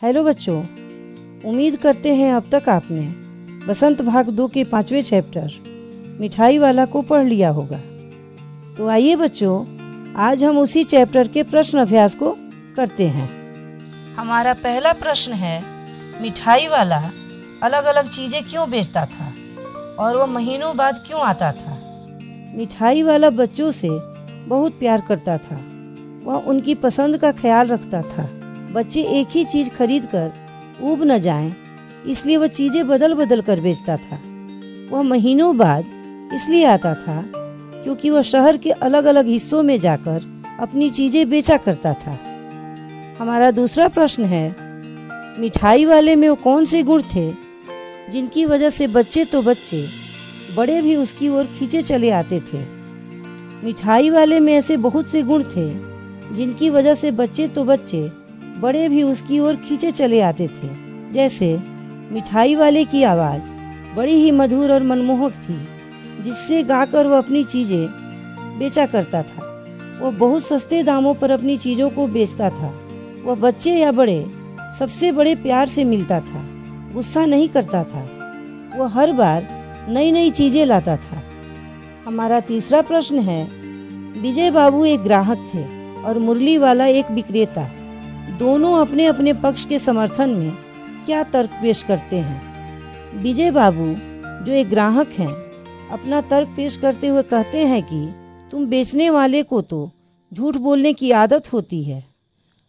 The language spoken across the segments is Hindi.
हेलो बच्चों, उम्मीद करते हैं अब तक आपने बसंत भाग 2 के 5वें चैप्टर मिठाई वाला को पढ़ लिया होगा। तो आइए बच्चों, आज हम उसी चैप्टर के प्रश्न अभ्यास को करते हैं। हमारा पहला प्रश्न है, मिठाई वाला अलग अलग चीज़ें क्यों बेचता था और वह महीनों बाद क्यों आता था? मिठाई वाला बच्चों से बहुत प्यार करता था। वह उनकी पसंद का ख्याल रखता था। बच्चे एक ही चीज़ खरीद कर ऊब न जाएं, इसलिए वह चीज़ें बदल बदल कर बेचता था। वह महीनों बाद इसलिए आता था क्योंकि वह शहर के अलग अलग हिस्सों में जाकर अपनी चीज़ें बेचा करता था। हमारा दूसरा प्रश्न है, मिठाई वाले में वो कौन से गुण थे जिनकी वजह से बच्चे तो बच्चे बड़े भी उसकी ओर खींचे चले आते थे? मिठाई वाले में ऐसे बहुत से गुण थे जिनकी वजह से बच्चे तो बच्चे बड़े भी उसकी ओर खींचे चले आते थे। जैसे मिठाई वाले की आवाज़ बड़ी ही मधुर और मनमोहक थी, जिससे गाकर वह अपनी चीज़ें बेचा करता था। वह बहुत सस्ते दामों पर अपनी चीज़ों को बेचता था। वह बच्चे या बड़े सबसे बड़े प्यार से मिलता था, गुस्सा नहीं करता था। वह हर बार नई नई चीज़ें लाता था। हमारा तीसरा प्रश्न है, विजय बाबू एक ग्राहक थे और मुरली वाला एक विक्रेता। दोनों अपने अपने पक्ष के समर्थन में क्या तर्क पेश करते हैं? विजय बाबू, जो एक ग्राहक हैं, अपना तर्क पेश करते हुए कहते हैं कि तुम बेचने वाले को तो झूठ बोलने की आदत होती है।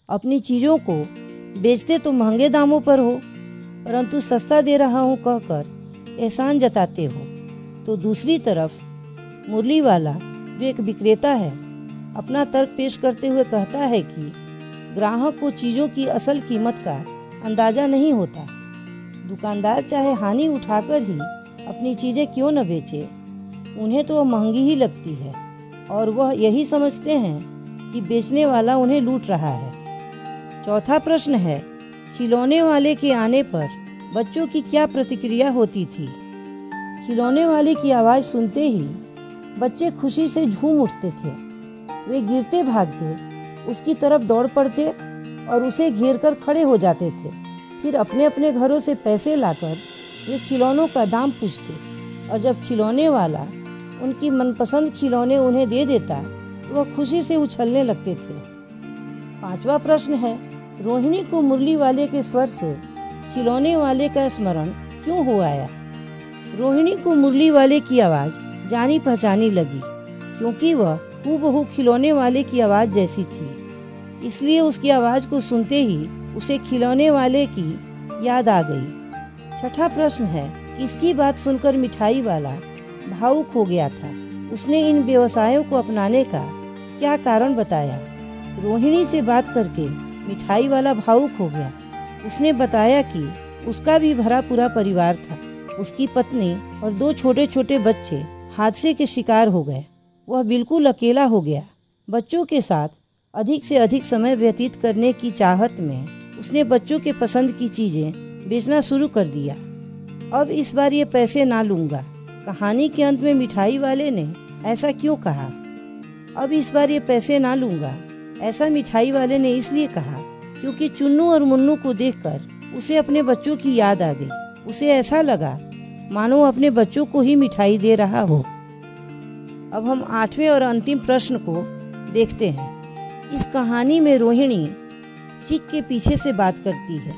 अपनी चीज़ों को बेचते तो महंगे दामों पर हो, परंतु सस्ता दे रहा हूँ कहकर एहसान जताते हो। तो दूसरी तरफ मुरली वाला, जो एक विक्रेता है, अपना तर्क पेश करते हुए कहता है कि ग्राहक को चीज़ों की असल कीमत का अंदाज़ा नहीं होता। दुकानदार चाहे हानि उठाकर ही अपनी चीज़ें क्यों न बेचे, उन्हें तो वह महंगी ही लगती है और वह यही समझते हैं कि बेचने वाला उन्हें लूट रहा है। चौथा प्रश्न है, खिलौने वाले के आने पर बच्चों की क्या प्रतिक्रिया होती थी? खिलौने वाले की आवाज़ सुनते ही बच्चे खुशी से झूम उठते थे। वे गिरते भागते उसकी तरफ दौड़ पड़ते और उसे घेर कर खड़े हो जाते थे। फिर अपने अपने घरों से पैसे लाकर वे खिलौनों का दाम पूछते और जब खिलौने वाला उनकी मनपसंद खिलौने उन्हें दे देता तो वह खुशी से उछलने लगते थे। पांचवा प्रश्न है, रोहिणी को मुरली वाले के स्वर से खिलौने वाले का स्मरण क्यों हो आया? रोहिणी को मुरली वाले की आवाज़ जानी पहचानी लगी क्योंकि वह हूबहू खिलौने वाले की आवाज़ जैसी थी। इसलिए उसकी आवाज़ को सुनते ही उसे खिलौने वाले की याद आ गई। छठा प्रश्न है, किसकी बात सुनकर मिठाई वाला भावुक हो गया था? उसने इन व्यवसायों को अपनाने का क्या कारण बताया? रोहिणी से बात करके मिठाई वाला भावुक हो गया। उसने बताया कि उसका भी भरा पूरा परिवार था। उसकी पत्नी और 2 छोटे छोटे बच्चे हादसे के शिकार हो गए। वह बिल्कुल अकेला हो गया। बच्चों के साथ अधिक से अधिक समय व्यतीत करने की चाहत में उसने बच्चों के पसंद की चीज़ें बेचना शुरू कर दिया। अब इस बार ये पैसे ना लूँगा। कहानी के अंत में मिठाई वाले ने ऐसा क्यों कहा? अब इस बार ये पैसे ना लूँगा, ऐसा मिठाई वाले ने इसलिए कहा क्योंकि चुन्नू और मुन्नू को देखकर उसे अपने बच्चों की याद आ गई। उसे ऐसा लगा मानो अपने बच्चों को ही मिठाई दे रहा हो। अब हम 8वें और अंतिम प्रश्न को देखते हैं। इस कहानी में रोहिणी चीख के पीछे से बात करती है।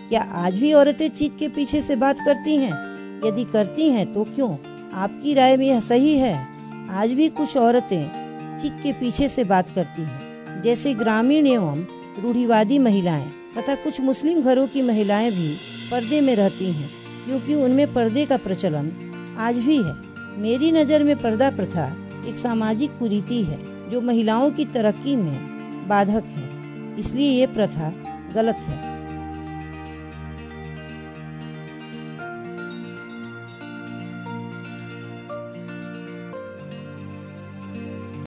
क्या आज भी औरतें चीख के पीछे से बात करती हैं? यदि करती हैं तो क्यों? आपकी राय में यह सही है? आज भी कुछ औरतें चीख के पीछे से बात करती हैं, जैसे ग्रामीण एवं रूढ़िवादी महिलाएं तथा कुछ मुस्लिम घरों की महिलाएं भी पर्दे में रहती हैं क्योंकि उनमें पर्दे का प्रचलन आज भी है। मेरी नज़र में पर्दा प्रथा एक सामाजिक कुरीति है जो महिलाओं की तरक्की में बाधक है, इसलिए ये प्रथा गलत है।